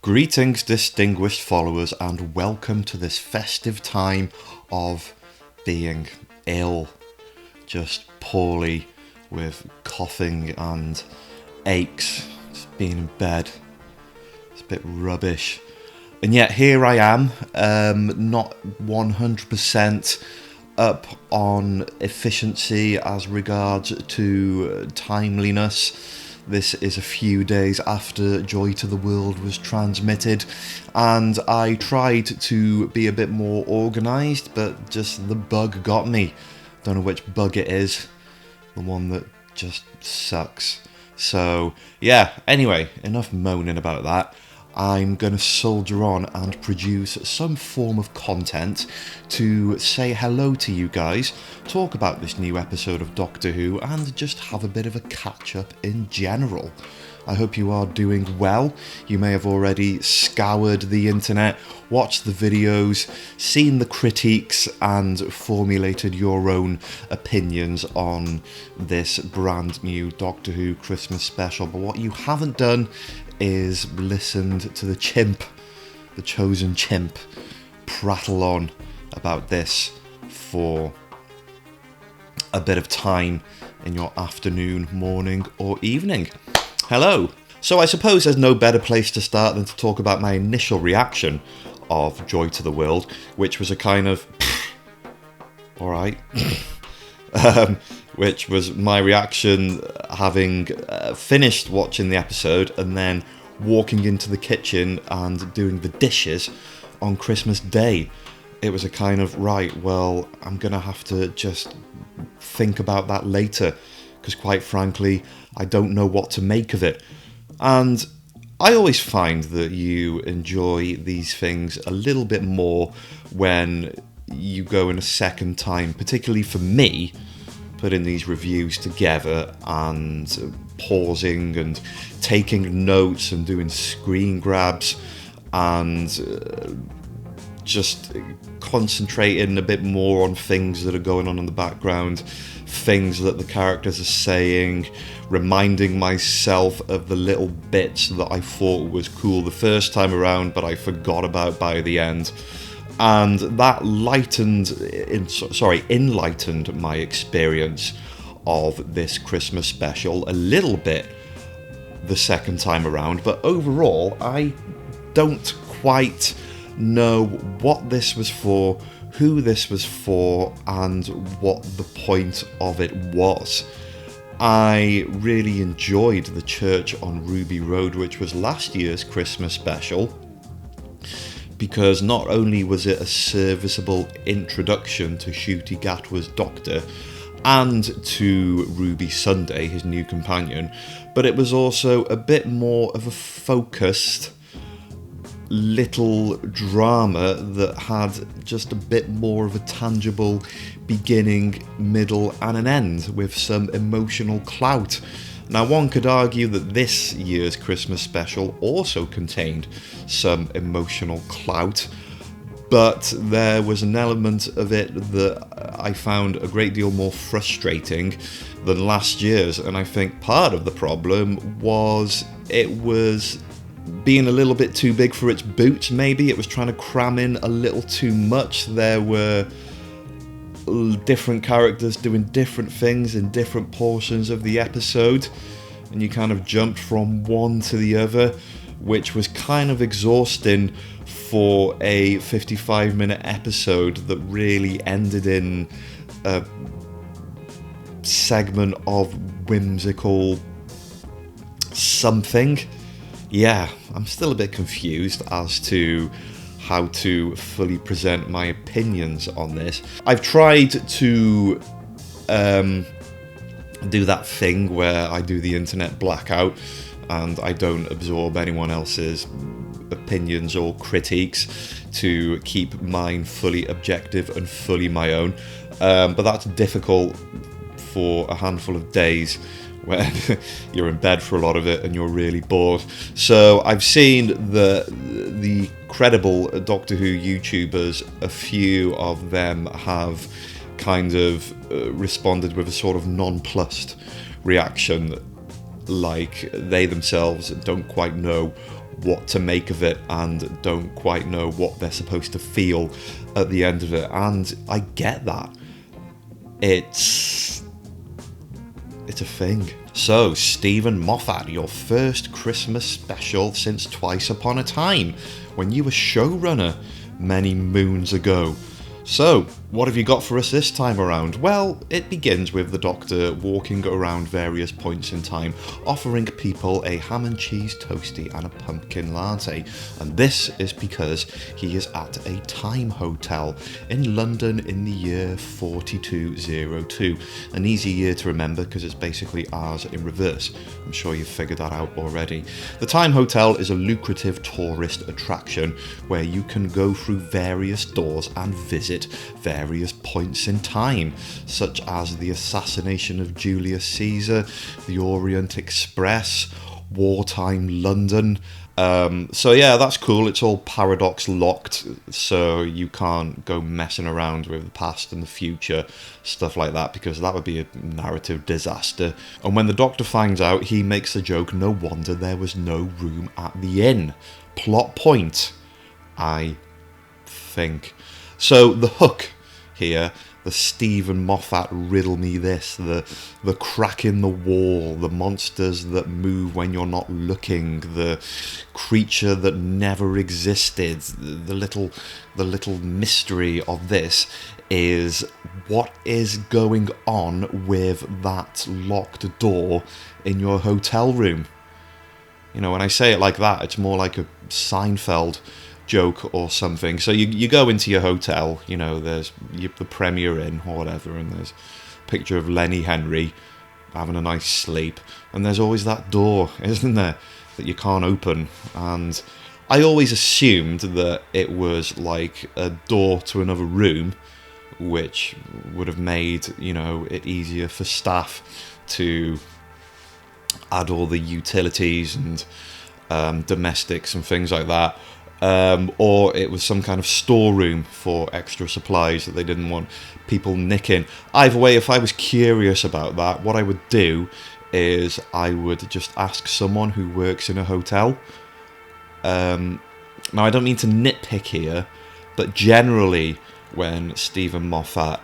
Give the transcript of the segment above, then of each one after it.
Greetings, distinguished followers, and welcome to this festive time of being ill, just poorly, with coughing and aches, just being in bed. It's a bit rubbish. And yet here I am, not 100% up on efficiency as regards to timeliness. This is a few days after Joy to the World was transmitted, and I tried to be a bit more organised, but just the bug got me. Don't know which bug it is, the one that just sucks. So yeah, anyway, enough moaning about that. I'm going to soldier on and produce some form of content to say hello to you guys, talk about this new episode of Doctor Who, and just have a bit of a catch-up in general. I hope you are doing well. You may have already scoured the internet, watched the videos, seen the critiques, and formulated your own opinions on this brand new Doctor Who Christmas special. But what you haven't done is listened to the Chimp, the chosen Chimp, prattle on about this for a bit of time in your afternoon, morning, or evening. Hello. So I suppose there's no better place to start than to talk about my initial reaction of Joy to the World, which was a kind of, alright, which was my reaction having finished watching the episode and then walking into the kitchen and doing the dishes on Christmas Day. It was a kind of, right, well, I'm going to have to just think about that later, because quite frankly, I don't know what to make of it. And I always find that you enjoy these things a little bit more when you go in a second time, particularly for me, putting these reviews together and pausing and taking notes and doing screen grabs and just concentrating a bit more on things that are going on in the background, things that the characters are saying, reminding myself of the little bits that I thought was cool the first time around but I forgot about by the end. And that enlightened my experience of this Christmas special a little bit the second time around. But overall, I don't quite know what this was for, who this was for, and what the point of it was. I really enjoyed the Church on Ruby Road, which was last year's Christmas special, because not only was it a serviceable introduction to Ncuti Gatwa's Doctor and to Ruby Sunday, his new companion, but it was also a bit more of a focused little drama that had just a bit more of a tangible beginning, middle and an end with some emotional clout. Now, one could argue that this year's Christmas special also contained some emotional clout, but there was an element of it that I found a great deal more frustrating than last year's, and I think part of the problem was it was being a little bit too big for its boots. Maybe it was trying to cram in a little too much. There were different characters doing different things in different portions of the episode, and you kind of jumped from one to the other, which was kind of exhausting for a 55-minute episode that really ended in a segment of whimsical something. Yeah, I'm still a bit confused as to how to fully present my opinions on this. I've tried to do that thing where I do the internet blackout and I don't absorb anyone else's opinions or critiques to keep mine fully objective and fully my own. But that's difficult for a handful of days when you're in bed for a lot of it and you're really bored. So I've seen the credible Doctor Who YouTubers, a few of them have kind of responded with a sort of nonplussed reaction, like they themselves don't quite know what to make of it and don't quite know what they're supposed to feel at the end of it. And I get that. It's a thing. So, Stephen Moffat, your first Christmas special since Twice Upon a Time, when you were showrunner many moons ago. So, what have you got for us this time around? Well, it begins with the Doctor walking around various points in time, offering people a ham and cheese toastie and a pumpkin latte. And this is because he is at a time hotel in London in the year 4202. An easy year to remember because it's basically ours in reverse. I'm sure you've figured that out already. The Time Hotel is a lucrative tourist attraction where you can go through various doors and visit various points in time, such as the assassination of Julius Caesar, the Orient Express, wartime London. So yeah, that's cool. It's all paradox locked, so you can't go messing around with the past and the future, stuff like that, because that would be a narrative disaster. And when the Doctor finds out, he makes the joke, no wonder there was no room at the inn. Plot point, I think. So the hook here, the Stephen Moffat riddle me this, the crack in the wall, the monsters that move when you're not looking, the creature that never existed, the little mystery of this is what is going on with that locked door in your hotel room. You know, when I say it like that, it's more like a Seinfeld joke or something. So you go into your hotel, you know, there's the Premier Inn or whatever, and there's a picture of Lenny Henry having a nice sleep, and there's always that door, isn't there, that you can't open. And I always assumed that it was like a door to another room, which would have made, you know, it easier for staff to add all the utilities and domestics and things like that. Or it was some kind of storeroom for extra supplies that they didn't want people nicking. Either way, if I was curious about that, what I would do is I would just ask someone who works in a hotel. Now, I don't mean to nitpick here, but generally when Stephen Moffat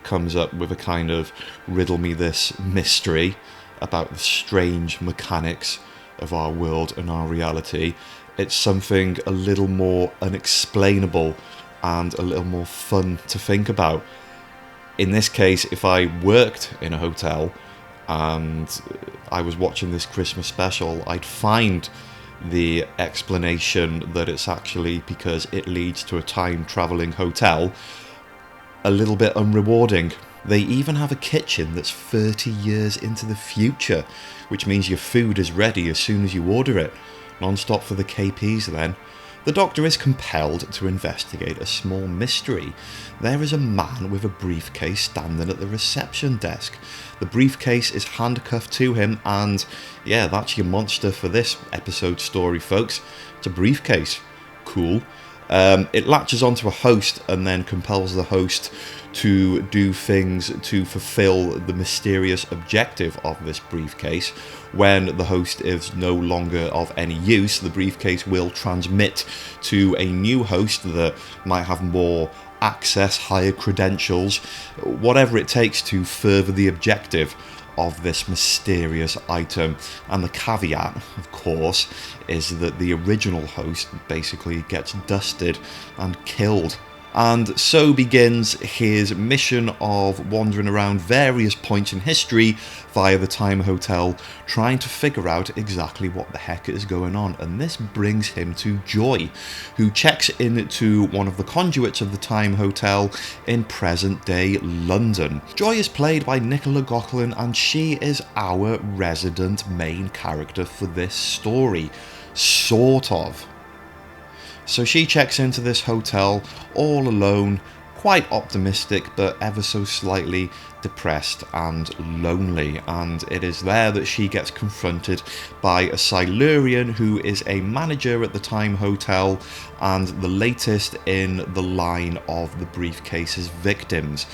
comes up with a kind of riddle me this mystery about the strange mechanics of our world and our reality, it's something a little more unexplainable and a little more fun to think about. In this case, if I worked in a hotel and I was watching this Christmas special, I'd find the explanation that it's actually because it leads to a time-travelling hotel a little bit unrewarding. They even have a kitchen that's 30 years into the future, which means your food is ready as soon as you order it. Non-stop for the KPs then. The Doctor is compelled to investigate a small mystery. There is a man with a briefcase standing at the reception desk. The briefcase is handcuffed to him, and yeah, that's your monster for this episode story, folks. It's a briefcase. Cool. It latches onto a host and then compels the host to do things to fulfill the mysterious objective of this briefcase. When the host is no longer of any use, the briefcase will transmit to a new host that might have more access, higher credentials, whatever it takes to further the objective of this mysterious item. And the caveat, of course, is that the original host basically gets dusted and killed. And so begins his mission of wandering around various points in history via the Time Hotel, trying to figure out exactly what the heck is going on. And this brings him to Joy, who checks into one of the conduits of the Time Hotel in present-day London. Joy is played by Nicola Coughlan, and she is our resident main character for this story. Sort of. So she checks into this hotel all alone, quite optimistic but ever so slightly depressed and lonely, and it is there that she gets confronted by a Silurian who is a manager at the Time Hotel and the latest in the line of the briefcase's victims.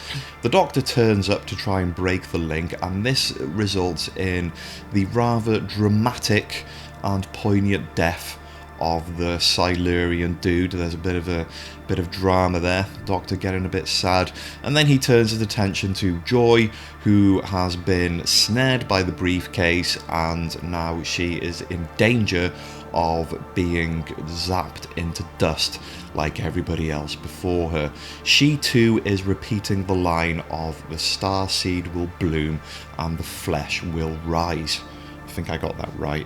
The Doctor turns up to try and break the link, and this results in the rather dramatic and poignant death of the Silurian dude. There's a bit of drama there. Doctor getting a bit sad, and then he turns his attention to Joy, who has been snared by the briefcase, and now she is in danger of being zapped into dust like everybody else before her. She too is repeating the line of the star seed will bloom and the flesh will rise. I think I got that right.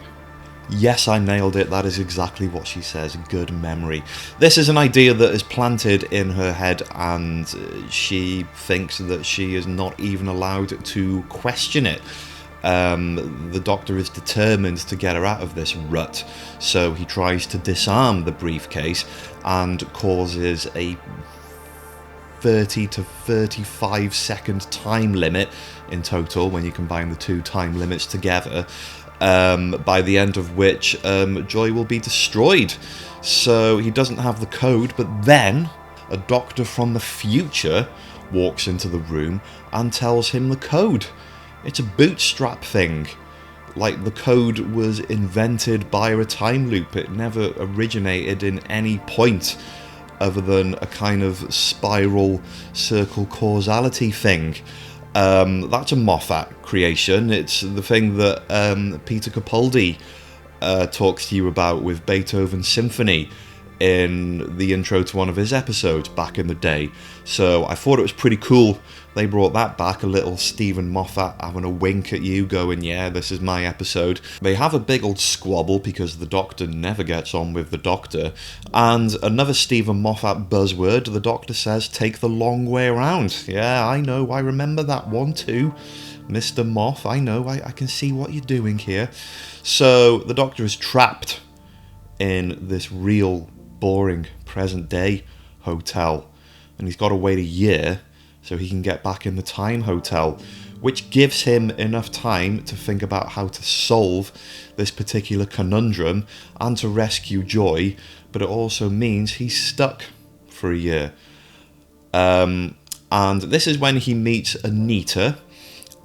Yes, I nailed it. That is exactly what she says. Good memory. This is an idea that is planted in her head, and she thinks that she is not even allowed to question it. The Doctor is determined to get her out of this rut, so he tries to disarm the briefcase and causes a 30 to 35 second time limit in total when you combine the two time limits together, by the end of which Joy will be destroyed. So he doesn't have the code, but then a doctor from the future walks into the room and tells him the code. It's a bootstrap thing. Like, the code was invented by a time loop. It never originated in any point other than a kind of spiral circle causality thing. That's a Moffat creation. It's the thing that Peter Capaldi talks to you about with Beethoven's Symphony in the intro to one of his episodes back in the day. So I thought it was pretty cool they brought that back, a little Stephen Moffat having a wink at you going, yeah, this is my episode. They have a big old squabble because the Doctor never gets on with the Doctor, and another Stephen Moffat buzzword, the Doctor says, take the long way around. Yeah, I know, I remember that one too. Mr. Moff, I know, I can see what you're doing here. So the Doctor is trapped in this real boring present day hotel, and he's got to wait a year so he can get back in the time hotel, which gives him enough time to think about how to solve this particular conundrum and to rescue Joy, but it also means he's stuck for a year. And this is when he meets Anita,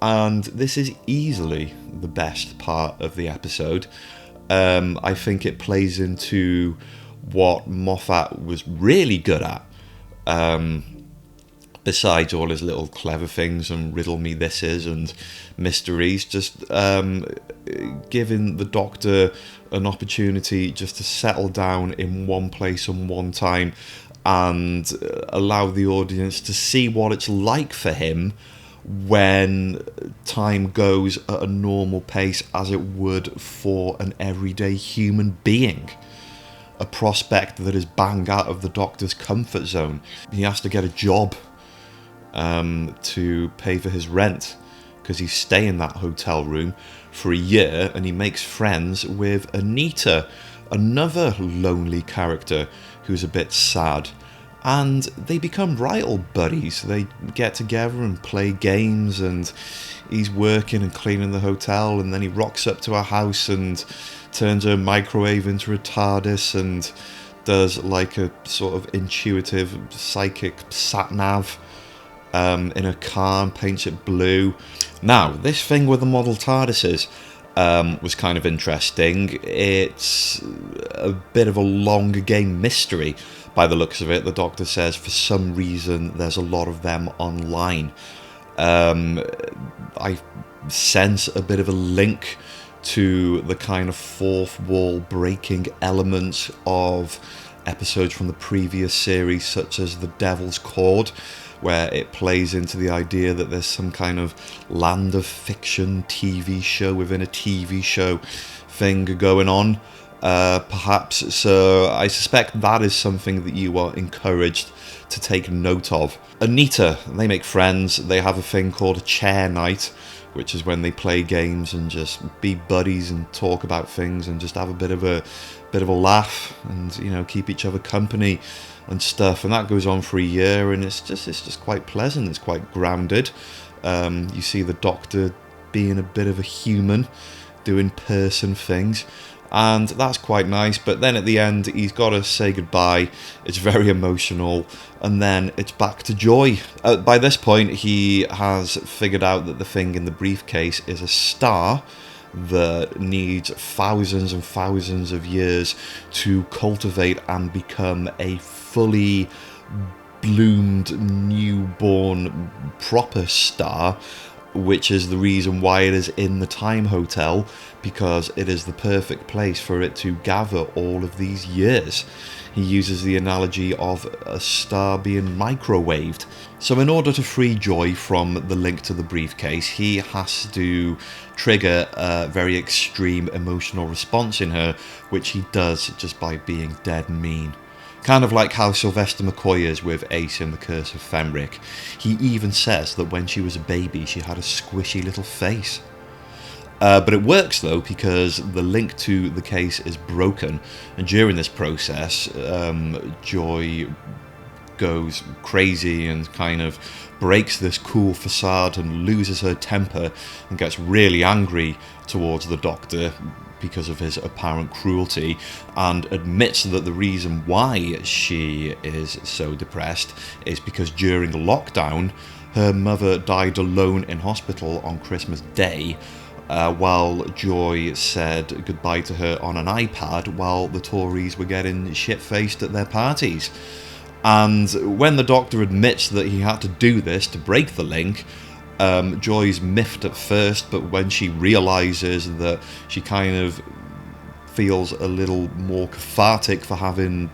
and this is easily the best part of the episode. I think it plays into what Moffat was really good at. Besides all his little clever things and riddle me thises and mysteries, just giving the Doctor an opportunity just to settle down in one place and one time and allow the audience to see what it's like for him when time goes at a normal pace as it would for an everyday human being. A prospect that is bang out of the Doctor's comfort zone. He has to get a job to pay for his rent because he's staying in that hotel room for a year, and he makes friends with Anita, another lonely character who's a bit sad, and they become right old buddies. They get together and play games, and he's working and cleaning the hotel, and then he rocks up to her house and turns her microwave into a TARDIS and does like a sort of intuitive psychic sat-nav in a car and paints it blue. Now, this thing with the model TARDISes was kind of interesting. It's a bit of a longer game mystery by the looks of it. The Doctor says for some reason there's a lot of them online. I sense a bit of a link to the kind of fourth wall breaking elements of episodes from the previous series, such as The Devil's Cord, where it plays into the idea that there's some kind of land of fiction TV show within a TV show thing going on, perhaps. So I suspect that is something that you are encouraged to take note of. Anita, they make friends. They have a thing called a chair night, which is when they play games and just be buddies and talk about things and just have a bit of a laugh and, you know, keep each other company and stuff. And that goes on for a year, and it's just quite pleasant. It's quite grounded. You see the Doctor being a bit of a human, doing person things, and that's quite nice. But then at the end, he's got to say goodbye. It's very emotional, and then it's back to Joy. By this point, he has figured out that the thing in the briefcase is a star that needs thousands and thousands of years to cultivate and become a fully bloomed, newborn, proper star, which is the reason why it is in the Time Hotel, because it is the perfect place for it to gather all of these years. He uses the analogy of a star being microwaved. So in order to free Joy from the link to the briefcase, he has to trigger a very extreme emotional response in her, which he does just by being dead mean. Kind of like how Sylvester McCoy is with Ace in The Curse of Fenric. He even says that when she was a baby, she had a squishy little face. But it works though, because the link to the case is broken, and during this process, Joy goes crazy and kind of breaks this cool facade and loses her temper and gets really angry towards the Doctor because of his apparent cruelty, and admits that the reason why she is so depressed is because during the lockdown her mother died alone in hospital on Christmas Day, while Joy said goodbye to her on an iPad while the Tories were getting shit-faced at their parties. And when the Doctor admits that he had to do this to break the link, Joy's miffed at first, but when she realises that she kind of feels a little more cathartic for having,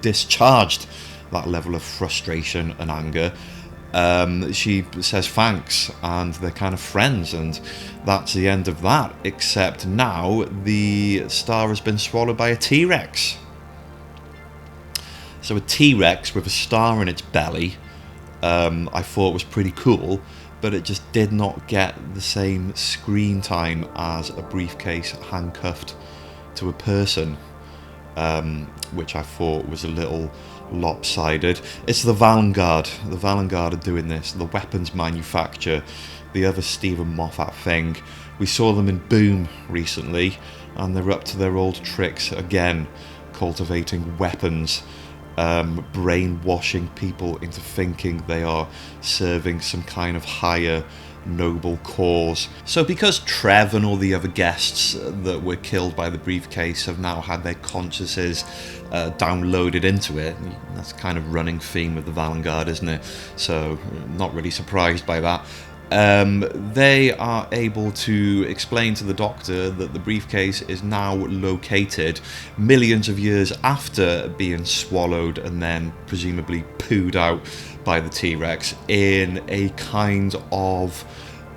discharged that level of frustration and anger, she says thanks, and they're kind of friends, and that's the end of that, except now the star has been swallowed by a T-Rex. So a T-Rex with a star in its belly, I thought was pretty cool, but it just did not get the same screen time as a briefcase handcuffed to a person, which I thought was a little lopsided. It's the Vanguard. The Vanguard are doing this. The weapons manufacturer, the other Stephen Moffat thing. We saw them in Boom recently, and they're up to their old tricks again, cultivating weapons, brainwashing people into thinking they are serving some kind of higher noble cause. So because Trev and all the other guests that were killed by the briefcase have now had their consciences downloaded into it, that's kind of running theme of the Vanguard, isn't it? So not really surprised by that. They are able to explain to the Doctor that the briefcase is now located millions of years after being swallowed and then presumably pooed out by the T-Rex in a kind of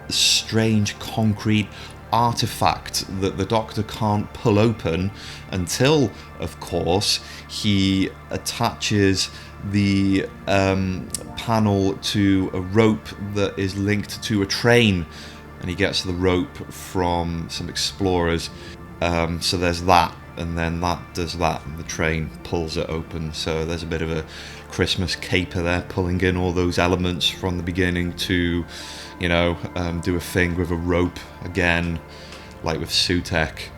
strange concrete artifact that the Doctor can't pull open until, of course, he attaches the panel to a rope that is linked to a train, and he gets the rope from some explorers. So there's that, and then that does that, and the train pulls it open. So there's a bit of a Christmas caper there, pulling in all those elements from the beginning to, do a thing with a rope again, like with Sutek,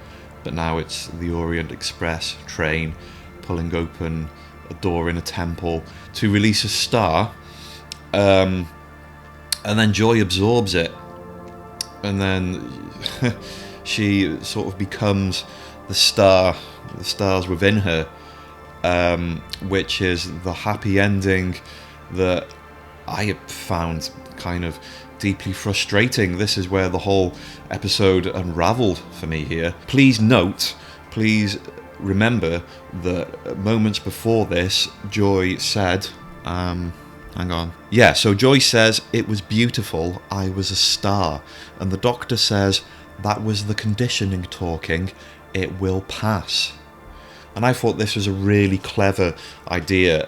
but now it's the Orient Express train pulling open a door in a temple to release a star, and then Joy absorbs it, and then she sort of becomes the stars within her, which is the happy ending that I found kind of deeply frustrating. This is where the whole episode unravelled for me here. Please remember that moments before this, Joy said, hang on. Yeah, so Joy says, "It was beautiful, I was a star." And the Doctor says, "That was the conditioning talking, it will pass." And I thought this was a really clever idea,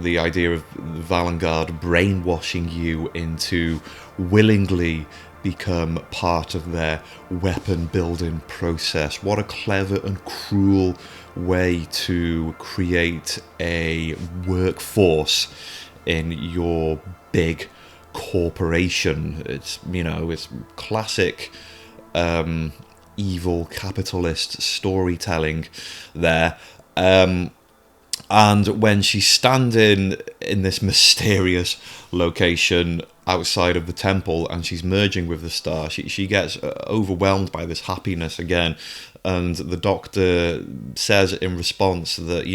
the idea of the Vanguard brainwashing you into willingly become part of their weapon building process. What a clever and cruel way to create a workforce in your big corporation. It's classic evil capitalist storytelling there. And when she's standing in this mysterious location outside of the temple and she's merging with the star, she gets overwhelmed by this happiness again. And the doctor says in response that,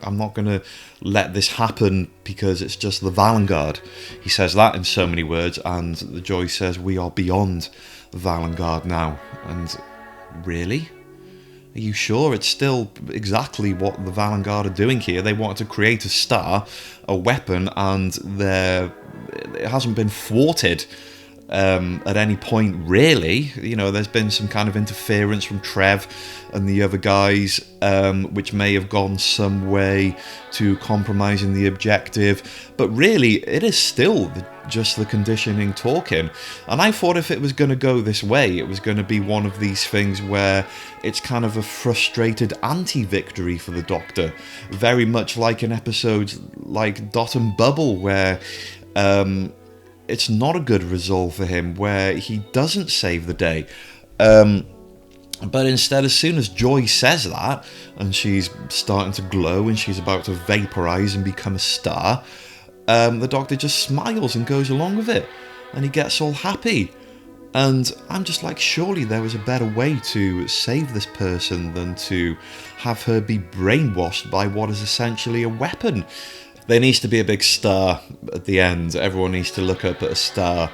I'm not going to let this happen because it's just the Valengard. He says that in so many words, and the Joy says, we are beyond Valengard now. And really? Are you sure? It's still exactly what the Valengard are doing here. They wanted to create a star, a weapon, and it hasn't been thwarted at any point, really. There's been some kind of interference from Trev and the other guys, which may have gone some way to compromising the objective. But really, it is still just the conditioning talking. And I thought if it was going to go this way, it was going to be one of these things where it's kind of a frustrated anti-victory for the Doctor. Very much like in episodes like Dot and Bubble, where it's not a good resolve for him, where he doesn't save the day. But instead, as soon as Joy says that, and she's starting to glow and she's about to vaporize and become a star, the Doctor just smiles and goes along with it, and he gets all happy. And I'm just like, surely there was a better way to save this person than to have her be brainwashed by what is essentially a weapon. There needs to be a big star at the end. Everyone needs to look up at a star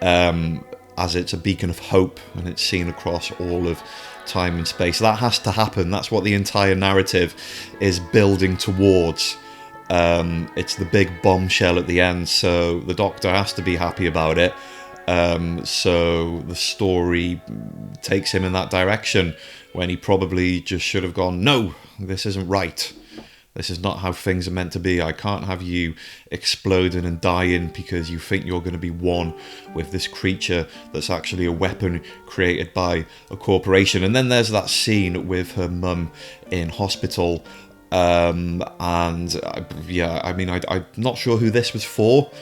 as it's a beacon of hope, and it's seen across all of time and space. That has to happen. That's what the entire narrative is building towards. It's the big bombshell at the end, so the Doctor has to be happy about it. So the story takes him in that direction when he probably just should have gone, no, this isn't right. This is not how things are meant to be. I can't have you exploding and dying because you think you're going to be one with this creature that's actually a weapon created by a corporation. And then there's that scene with her mum in hospital. I'm not sure who this was for.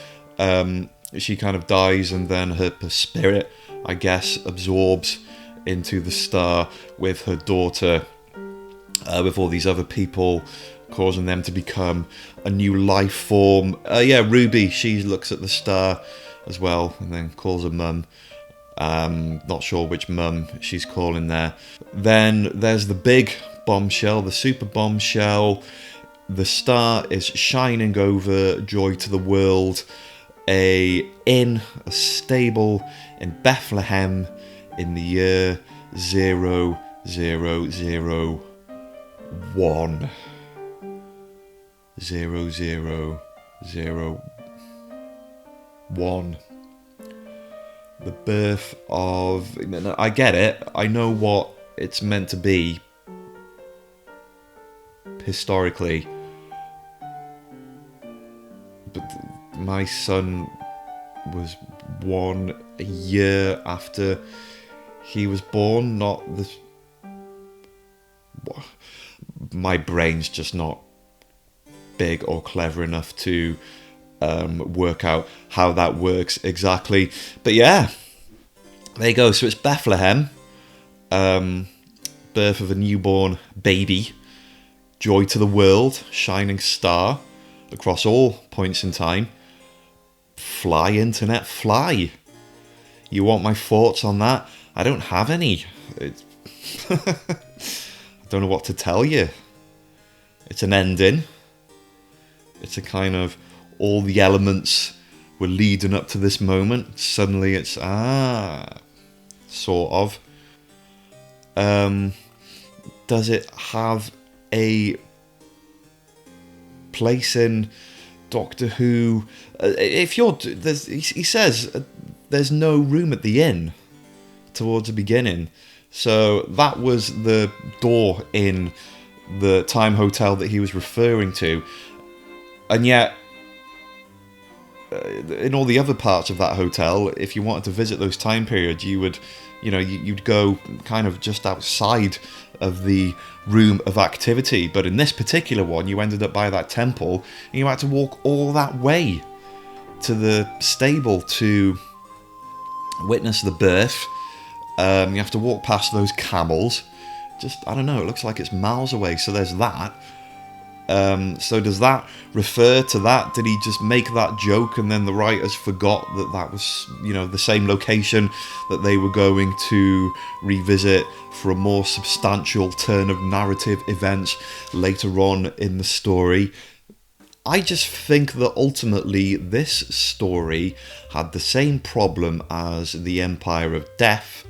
She kind of dies, and then her spirit, I guess, absorbs into the star with her daughter, with all these other people, causing them to become a new life form. Ruby, she looks at the star as well and then calls her mum. Not sure which mum she's calling there. Then there's the big bombshell, the super bombshell. The star is shining over Joy to the world, in a stable in Bethlehem in the year 0001. 0001. The birth of... I get it. I know what it's meant to be historically. But my son was born a year after he was born, not the... My brain's just not big or clever enough to work out how that works exactly. But yeah, there you go. So it's Bethlehem, birth of a newborn baby, joy to the world, shining star across all points in time. Fly, internet, fly. You want my thoughts on that? I don't have any. I don't know what to tell you. It's an ending. It's a kind of, all the elements were leading up to this moment. Suddenly it's, sort of. Does it have a place in Doctor Who? He says there's no room at the inn towards the beginning. So that was the door in the time hotel that he was referring to. And yet, in all the other parts of that hotel, if you wanted to visit those time periods, you would, you'd go kind of just outside of the room of activity. But in this particular one, you ended up by that temple, and you had to walk all that way to the stable to witness the birth. You have to walk past those camels. Just, I don't know, it looks like it's miles away. So there's that. So does that refer to that? Did he just make that joke and then the writers forgot that that was, the same location that they were going to revisit for a more substantial turn of narrative events later on in the story? I just think that ultimately this story had the same problem as The Empire of Death,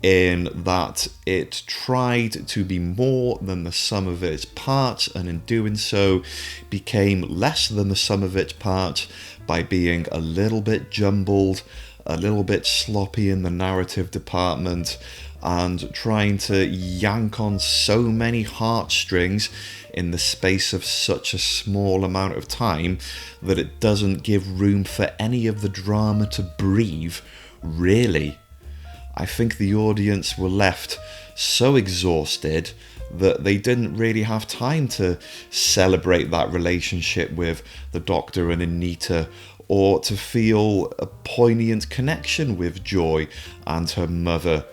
in that it tried to be more than the sum of its parts, and in doing so became less than the sum of its parts by being a little bit jumbled, a little bit sloppy in the narrative department, and trying to yank on so many heartstrings in the space of such a small amount of time that it doesn't give room for any of the drama to breathe, really. I think the audience were left so exhausted that they didn't really have time to celebrate that relationship with the Doctor and Anita, or to feel a poignant connection with Joy and her mother.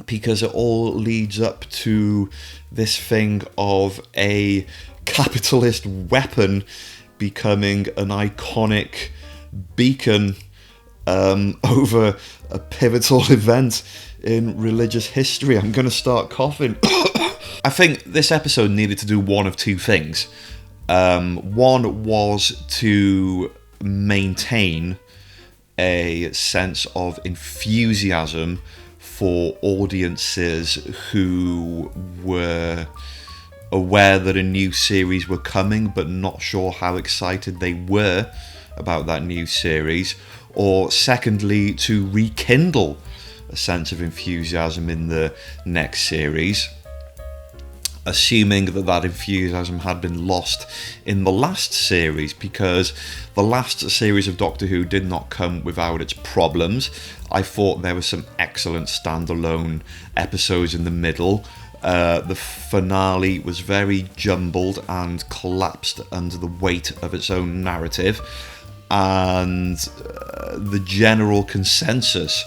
Because it all leads up to this thing of a capitalist weapon becoming an iconic beacon over a pivotal event in religious history. I'm going to start coughing. I think this episode needed to do one of two things. One was to maintain a sense of enthusiasm for audiences who were aware that a new series were coming but not sure how excited they were about that new series, or secondly, to rekindle a sense of enthusiasm in the next series, assuming that that enthusiasm had been lost in the last series, because the last series of Doctor Who did not come without its problems. I thought there were some excellent standalone episodes in the middle. The finale was very jumbled and collapsed under the weight of its own narrative, and the general consensus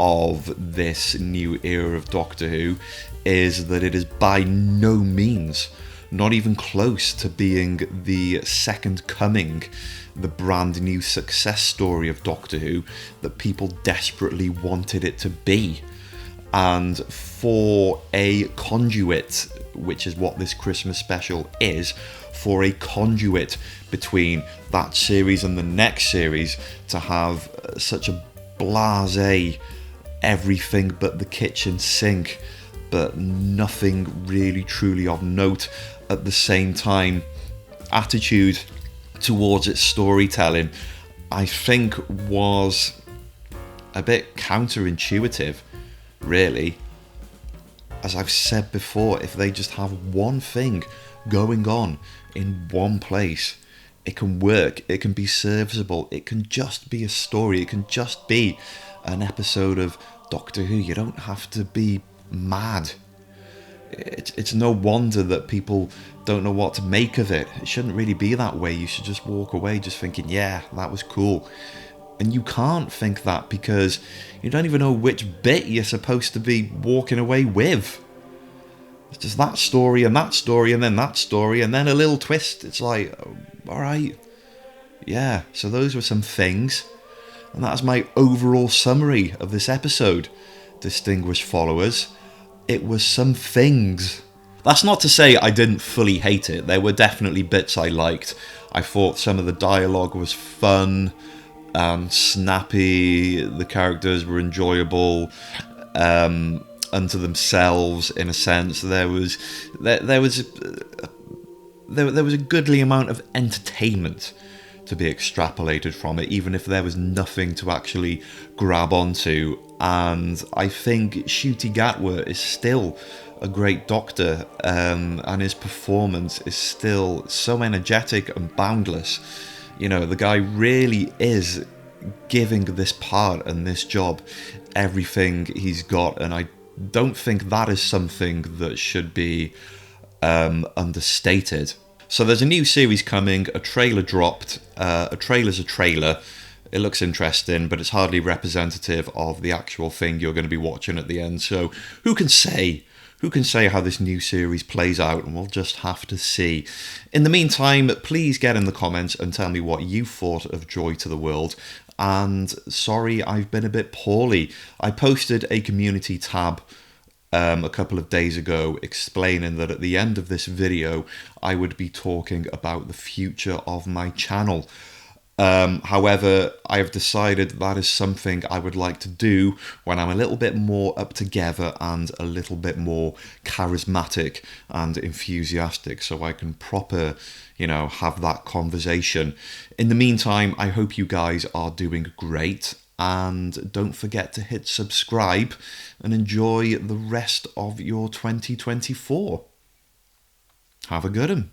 of this new era of Doctor Who is that it is by no means, not even close to being the second coming, the brand new success story of Doctor Who that people desperately wanted it to be. And for a conduit, which is what this Christmas special is, for a conduit between that series and the next series to have such a blasé, everything but the kitchen sink, but nothing really truly of note at the same time, attitude towards its storytelling, I think was a bit counterintuitive, really. As I've said before, if they just have one thing going on in one place, it can work, it can be serviceable, it can just be a story, it can just be an episode of Doctor Who. You don't have to be mad. It's no wonder that people don't know what to make of it. It shouldn't really be that way. You should just walk away just thinking, yeah, that was cool. And you can't think that because you don't even know which bit you're supposed to be walking away with. It's just that story and that story and then that story and then a little twist. It's like, all right, yeah, so those were some things. And that's my overall summary of this episode, distinguished followers. It was some things. That's not to say I didn't fully hate it. There were definitely bits I liked. I thought some of the dialogue was fun and snappy. The characters were enjoyable unto themselves, in a sense. There was a goodly amount of entertainment to be extrapolated from it, even if there was nothing to actually grab onto. And I think Ncuti Gatwa is still a great Doctor, and his performance is still so energetic and boundless. You know, the guy really is giving this part and this job everything he's got, and I don't think that is something that should be understated. So there's a new series coming, a trailer dropped. A trailer's a trailer. It looks interesting, but it's hardly representative of the actual thing you're going to be watching at the end. So who can say who can say how this new series plays out, and we'll just have to see. In the meantime, please get in the comments and tell me what you thought of Joy to the World. And sorry, I've been a bit poorly. I posted a community tab a couple of days ago explaining that at the end of this video I would be talking about the future of my channel. However, I have decided that is something I would like to do when I'm a little bit more up together and a little bit more charismatic and enthusiastic, so I can proper, have that conversation. In the meantime, I hope you guys are doing great, and don't forget to hit subscribe and enjoy the rest of your 2024. Have a good one.